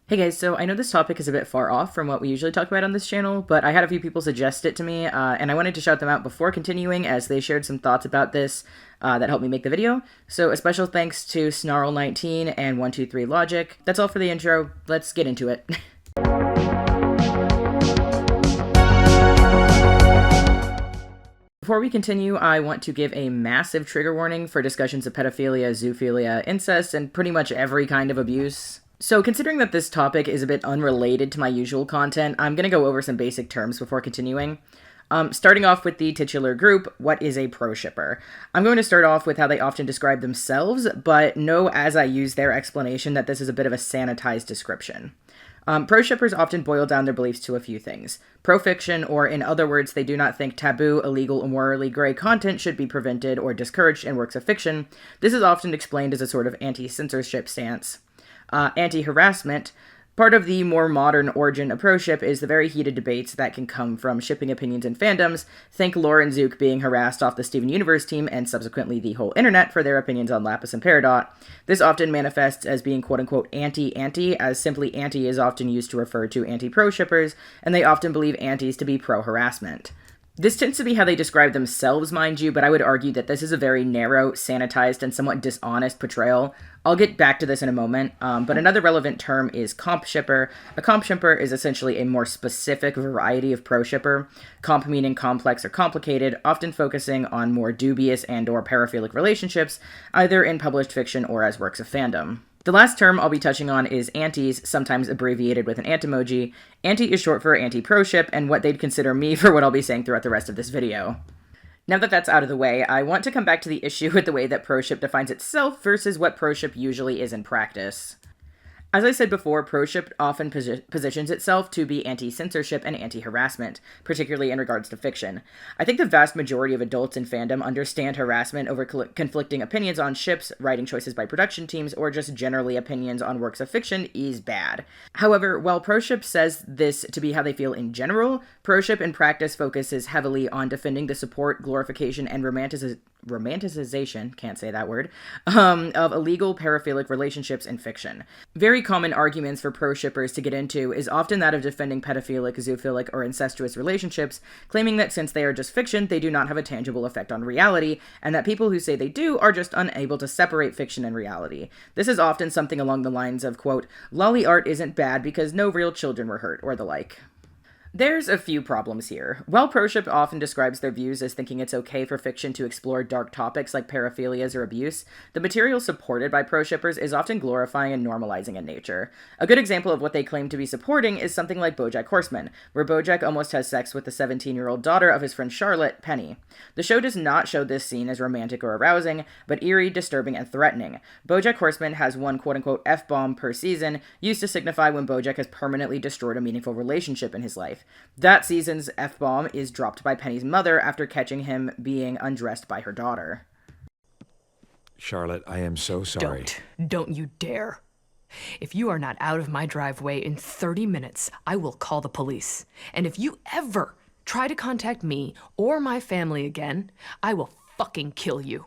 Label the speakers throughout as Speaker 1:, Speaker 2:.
Speaker 1: Hey guys, so I know this topic is a bit far off from what we usually talk about on this channel, but I had a few people suggest it to me, and I wanted to shout them out before continuing as they shared some thoughts about this that helped me make the video. So a special thanks to Snarl19 and 123 Logic. That's all for the intro. Let's get into it. Before we continue, I want to give a massive trigger warning for discussions of pedophilia, zoophilia, incest, and pretty much every kind of abuse. So considering that this topic is a bit unrelated to my usual content, I'm going to go over some basic terms before continuing. Starting off with the titular group, what is a pro-shipper? I'm going to start off with how they often describe themselves, but know as I use their explanation that this is a bit of a sanitized description. Pro-shippers often boil down their beliefs to a few things. Pro-fiction, or in other words, they do not think taboo, illegal, or morally gray content should be prevented or discouraged in works of fiction. This is often explained as a sort of anti-censorship stance. Anti-harassment. Part of the more modern origin of pro-ship is the very heated debates that can come from shipping opinions and fandoms. Think Lauren Zook being harassed off the Steven Universe team and subsequently the whole internet for their opinions on Lapis and Peridot. This often manifests as being quote-unquote anti-anti, as simply anti is often used to refer to anti-pro-shippers, and they often believe antis to be pro-harassment. This tends to be how they describe themselves, mind you, but I would argue that this is a very narrow, sanitized, and somewhat dishonest portrayal. I'll get back to this in a moment, but another relevant term is comp shipper. A comp shipper is essentially a more specific variety of pro-shipper, comp meaning complex or complicated, often focusing on more dubious and or paraphilic relationships, either in published fiction or as works of fandom. The last term I'll be touching on is antis, sometimes abbreviated with an antimoji. Anti is short for anti-pro-ship, and what they'd consider me for what I'll be saying throughout the rest of this video. Now that that's out of the way, I want to come back to the issue with the way that pro-ship defines itself versus what pro-ship usually is in practice. As I said before, pro-ship often positions itself to be anti-censorship and anti-harassment, particularly in regards to fiction. I think the vast majority of adults in fandom understand harassment over conflicting opinions on ships, writing choices by production teams, or just generally opinions on works of fiction is bad. However, while pro-ship says this to be how they feel in general, pro-ship in practice focuses heavily on defending the support, glorification, and romanticization, can't say that word, of illegal paraphilic relationships in fiction. Very common arguments for pro-shippers to get into is often that of defending pedophilic, zoophilic, or incestuous relationships, claiming that since they are just fiction, they do not have a tangible effect on reality, and that people who say they do are just unable to separate fiction and reality. This is often something along the lines of, quote, lolly art isn't bad because no real children were hurt, or the like. There's a few problems here. While pro-ship often describes their views as thinking it's okay for fiction to explore dark topics like paraphilias or abuse, the material supported by pro-shippers is often glorifying and normalizing in nature. A good example of what they claim to be supporting is something like Bojack Horseman, where Bojack almost has sex with the 17-year-old daughter of his friend Charlotte, Penny. The show does not show this scene as romantic or arousing, but eerie, disturbing, and threatening. Bojack Horseman has one quote-unquote F-bomb per season, used to signify when Bojack has permanently destroyed a meaningful relationship in his life. That season's F-bomb is dropped by Penny's mother after catching him being undressed by her daughter.
Speaker 2: Charlotte, I am so sorry.
Speaker 3: Don't you dare. If you are not out of my driveway in 30 minutes, I will call the police. And if you ever try to contact me or my family again, I will fucking kill you.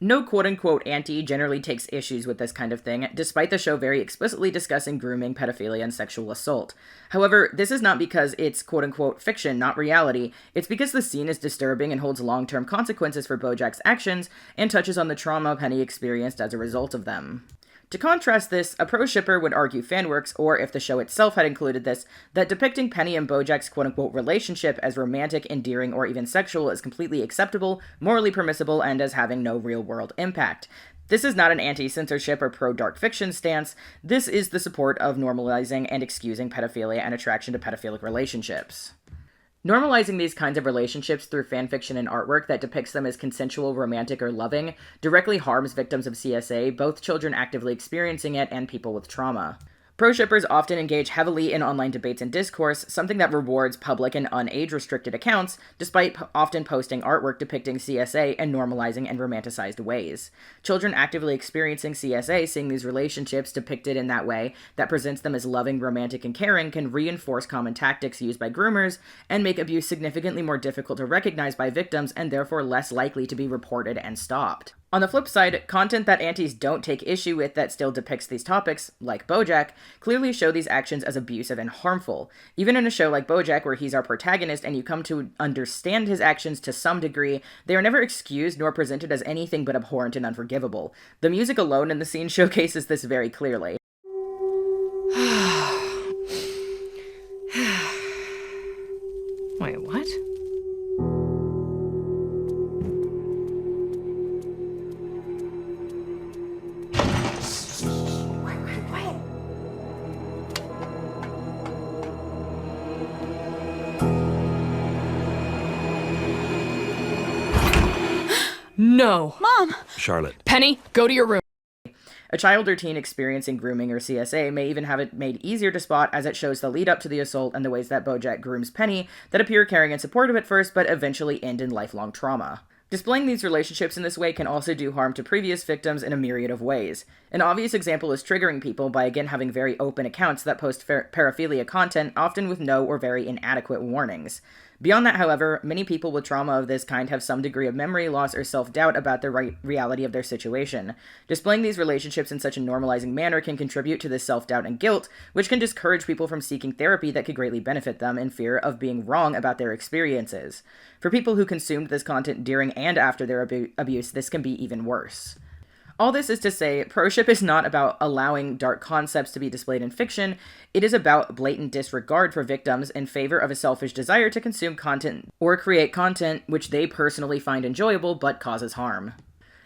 Speaker 1: No quote-unquote anti generally takes issues with this kind of thing, despite the show very explicitly discussing grooming, pedophilia, and sexual assault. However, this is not because it's quote-unquote fiction, not reality. It's because the scene is disturbing and holds long-term consequences for Bojack's actions, and touches on the trauma Penny experienced as a result of them. To contrast this, a pro-shipper would argue fanworks, or if the show itself had included this, that depicting Penny and Bojack's quote-unquote relationship as romantic, endearing, or even sexual is completely acceptable, morally permissible, and as having no real-world impact. This is not an anti-censorship or pro-dark fiction stance. This is the support of normalizing and excusing pedophilia and attraction to pedophilic relationships. Normalizing these kinds of relationships through fanfiction and artwork that depicts them as consensual, romantic, or loving directly harms victims of CSA, both children actively experiencing it and people with trauma. Pro-shippers often engage heavily in online debates and discourse, something that rewards public and unage-restricted accounts, despite often posting artwork depicting CSA in normalizing and romanticized ways. Children actively experiencing CSA seeing these relationships depicted in that way that presents them as loving, romantic, and caring can reinforce common tactics used by groomers and make abuse significantly more difficult to recognize by victims and therefore less likely to be reported and stopped. On the flip side, content that antis don't take issue with that still depicts these topics, like Bojack, clearly show these actions as abusive and harmful. Even in a show like Bojack, where he's our protagonist and you come to understand his actions to some degree, they are never excused nor presented as anything but abhorrent and unforgivable. The music alone in the scene showcases this very clearly.
Speaker 3: Wait, what? No.
Speaker 4: Mom!
Speaker 2: Charlotte.
Speaker 3: Penny, go to your room.
Speaker 1: A child or teen experiencing grooming or CSA may even have it made easier to spot, as it shows the lead up to the assault and the ways that Bojack grooms Penny that appear caring and supportive at first, but eventually end in lifelong trauma. Displaying these relationships in this way can also do harm to previous victims in a myriad of ways. An obvious example is triggering people by again having very open accounts that post paraphilia content, often with no or very inadequate warnings. Beyond that, however, many people with trauma of this kind have some degree of memory loss or self-doubt about the reality of their situation. Displaying these relationships in such a normalizing manner can contribute to this self-doubt and guilt, which can discourage people from seeking therapy that could greatly benefit them in fear of being wrong about their experiences. For people who consumed this content during and after their abuse, this can be even worse. All this is to say, proship is not about allowing dark concepts to be displayed in fiction. It is about blatant disregard for victims in favor of a selfish desire to consume content or create content which they personally find enjoyable but causes harm.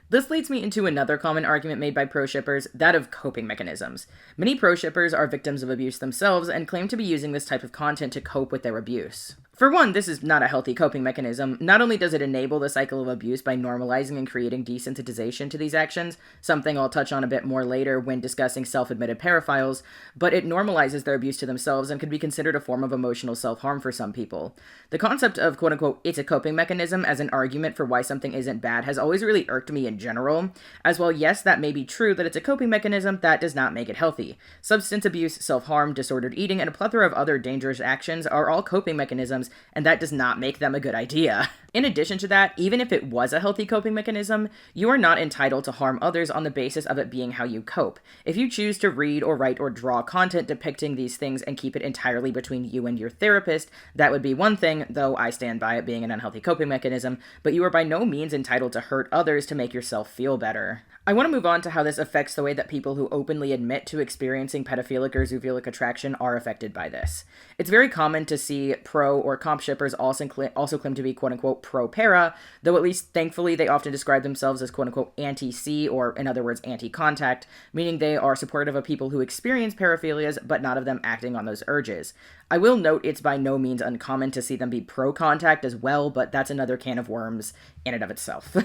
Speaker 1: This leads me into another common argument made by proshippers, that of coping mechanisms. Many proshippers are victims of abuse themselves and claim to be using this type of content to cope with their abuse. For one, this is not a healthy coping mechanism. Not only does it enable the cycle of abuse by normalizing and creating desensitization to these actions, something I'll touch on a bit more later when discussing self-admitted paraphiles, but it normalizes their abuse to themselves and could be considered a form of emotional self-harm for some people. The concept of quote-unquote it's a coping mechanism as an argument for why something isn't bad has always really irked me in general. As well, yes, that may be true that it's a coping mechanism, that does not make it healthy. Substance abuse, self-harm, disordered eating, and a plethora of other dangerous actions are all coping mechanisms, and that does not make them a good idea. In addition to that, even if it was a healthy coping mechanism, you are not entitled to harm others on the basis of it being how you cope. If you choose to read or write or draw content depicting these things and keep it entirely between you and your therapist, that would be one thing, though I stand by it being an unhealthy coping mechanism, but you are by no means entitled to hurt others to make yourself feel better. I want to move on to how this affects the way that people who openly admit to experiencing pedophilic or zoophilic attraction are affected by this. It's very common to see pro or comp shippers also claim to be quote-unquote pro-para, though at least thankfully they often describe themselves as quote-unquote anti-C, or in other words anti-contact, meaning they are supportive of people who experience paraphilias but not of them acting on those urges. I will note it's by no means uncommon to see them be pro-contact as well, but that's another can of worms in and of itself.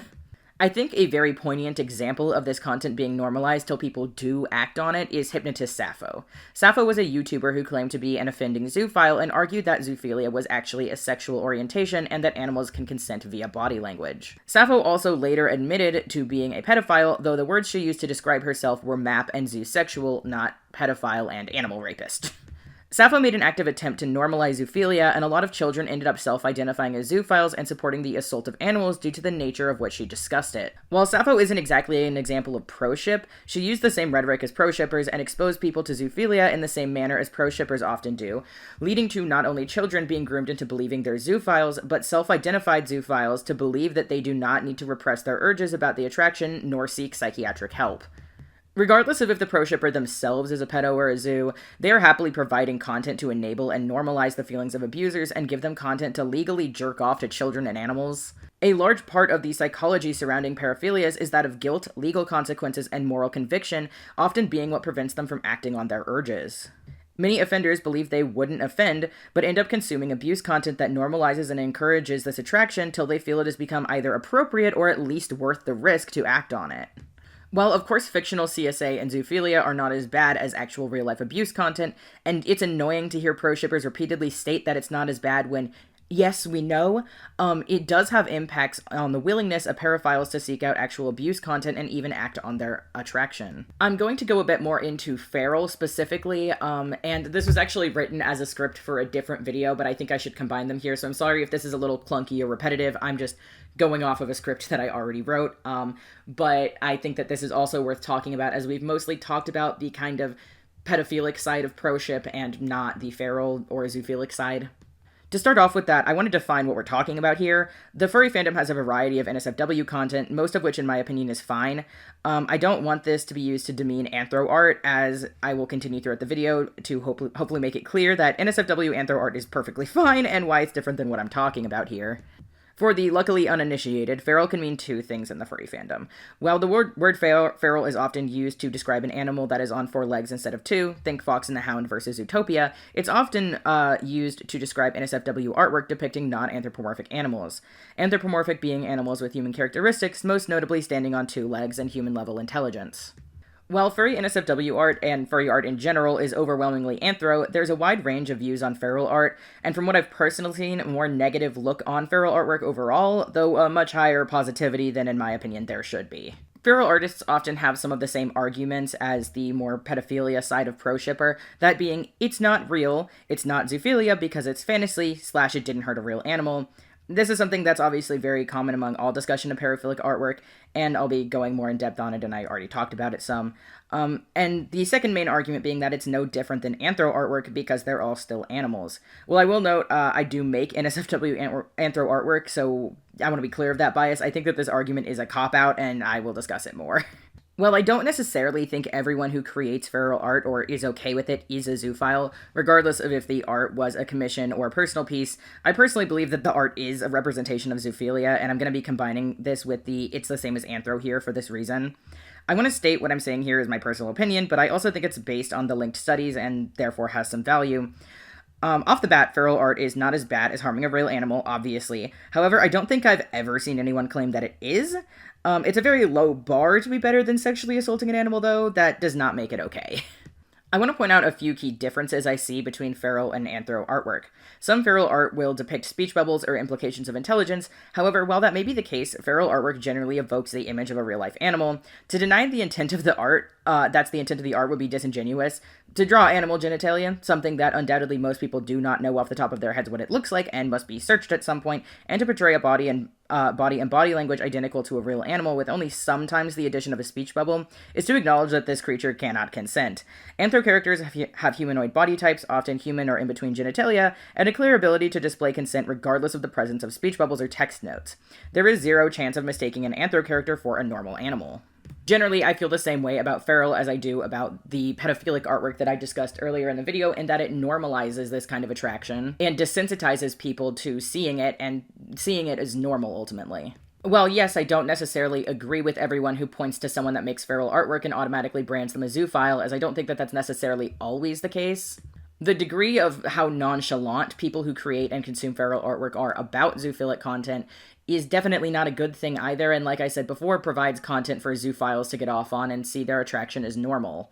Speaker 1: I think a very poignant example of this content being normalized till people do act on it is hypnotist Sappho. Sappho was a YouTuber who claimed to be an offending zoophile and argued that zoophilia was actually a sexual orientation and that animals can consent via body language. Sappho also later admitted to being a pedophile, though the words she used to describe herself were map and zoosexual, not pedophile and animal rapist. Sappho made an active attempt to normalize zoophilia, and a lot of children ended up self-identifying as zoophiles and supporting the assault of animals due to the nature of which she discussed it. While Sappho isn't exactly an example of pro-ship, she used the same rhetoric as pro-shippers and exposed people to zoophilia in the same manner as pro-shippers often do, leading to not only children being groomed into believing they're zoophiles, but self-identified zoophiles to believe that they do not need to repress their urges about the attraction nor seek psychiatric help. Regardless of if the pro-shipper themselves is a pedo or a zoo, they are happily providing content to enable and normalize the feelings of abusers and give them content to legally jerk off to children and animals. A large part of the psychology surrounding paraphilias is that of guilt, legal consequences, and moral conviction, often being what prevents them from acting on their urges. Many offenders believe they wouldn't offend, but end up consuming abuse content that normalizes and encourages this attraction till they feel it has become either appropriate or at least worth the risk to act on it. While, of course, fictional CSA and zoophilia are not as bad as actual real-life abuse content, and it's annoying to hear pro-shippers repeatedly state that it's not as bad when Yes, we know. It does have impacts on the willingness of paraphiles to seek out actual abuse content and even act on their attraction. I'm going to go a bit more into feral specifically, and this was actually written as a script for a different video, but I think I should combine them here, so I'm sorry if this is a little clunky or repetitive. I'm just going off of a script that I already wrote, but I think that this is also worth talking about, as we've mostly talked about the kind of pedophilic side of proship and not the feral or zoophilic side. To start off with that, I want to define what we're talking about here. The furry fandom has a variety of NSFW content, most of which in my opinion is fine. I don't want this to be used to demean anthro art, as I will continue throughout the video to hopefully make it clear that NSFW anthro art is perfectly fine and why it's different than what I'm talking about here. For the luckily uninitiated, feral can mean two things in the furry fandom. While the word feral is often used to describe an animal that is on 4 legs instead of 2, think Fox and the Hound versus Zootopia, it's often used to describe NSFW artwork depicting non-anthropomorphic animals. Anthropomorphic being animals with human characteristics, most notably standing on 2 legs and human-level intelligence. While furry NSFW art and furry art in general is overwhelmingly anthro, there's a wide range of views on feral art, and from what I've personally seen, a more negative look on feral artwork overall, though a much higher positivity than in my opinion there should be. Feral artists often have some of the same arguments as the more pedophilia side of proshipper, that being, it's not real, it's not zoophilia because it's fantasy, / it didn't hurt a real animal. This is something that's obviously very common among all discussion of paraphilic artwork, and I'll be going more in depth on it, and I already talked about it some. And the second main argument being that it's no different than anthro artwork because they're all still animals. Well, I will note, I do make NSFW anthro artwork, so I want to be clear of that bias. I think that this argument is a cop-out, and I will discuss it more. Well, I don't necessarily think everyone who creates feral art or is okay with it is a zoophile, regardless of if the art was a commission or a personal piece. I personally believe that the art is a representation of zoophilia, and I'm going to be combining this with the it's the same as anthro here for this reason. I want to state what I'm saying here is my personal opinion, but I also think it's based on the linked studies and therefore has some value. Off the bat, feral art is not as bad as harming a real animal, obviously. However, I don't think I've ever seen anyone claim that it is. It's a very low bar to be better than sexually assaulting an animal, though. That does not make it okay. I want to point out a few key differences I see between feral and anthro artwork. Some feral art will depict speech bubbles or implications of intelligence. However, while that may be the case, feral artwork generally evokes the image of a real-life animal. To deny the intent of the art, that's the intent of the art, would be disingenuous. To draw animal genitalia, something that undoubtedly most people do not know off the top of their heads what it looks like and must be searched at some point, and to portray a body and body language identical to a real animal with only sometimes the addition of a speech bubble, is to acknowledge that this creature cannot consent. Anthro characters have humanoid body types, often human or in between genitalia, and a clear ability to display consent regardless of the presence of speech bubbles or text notes. There is zero chance of mistaking an anthro character for a normal animal. Generally, I feel the same way about feral as I do about the pedophilic artwork that I discussed earlier in the video, in that it normalizes this kind of attraction and desensitizes people to seeing it and seeing it as normal ultimately. Well, yes, I don't necessarily agree with everyone who points to someone that makes feral artwork and automatically brands them a zoophile, as I don't think that that's necessarily always the case. The degree of how nonchalant people who create and consume feral artwork are about zoophilic content is definitely not a good thing either, and like I said before, provides content for zoophiles to get off on and see their attraction as normal.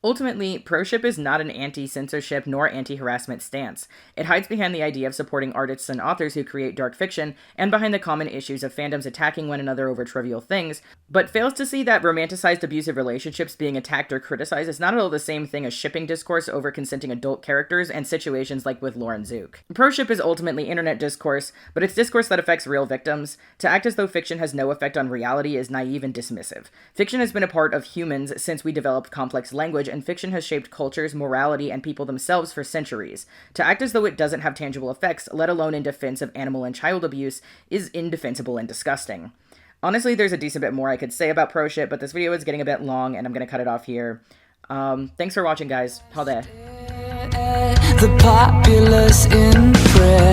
Speaker 1: Ultimately, proship is not an anti-censorship nor anti-harassment stance. It hides behind the idea of supporting artists and authors who create dark fiction, and behind the common issues of fandoms attacking one another over trivial things, but fails to see that romanticized abusive relationships being attacked or criticized is not at all the same thing as shipping discourse over consenting adult characters and situations like with Lauren Zook. Proship is ultimately internet discourse, but it's discourse that affects real victims. To act as though fiction has no effect on reality is naive and dismissive. Fiction has been a part of humans since we developed complex language, and fiction has shaped cultures, morality, and people themselves for centuries. To act as though it doesn't have tangible effects, let alone in defense of animal and child abuse, is indefensible and disgusting. Honestly, there's a decent bit more I could say about proship, but this video is getting a bit long, and I'm gonna cut it off here. Thanks for watching, guys. Ha det.
Speaker 4: The populace in prayer.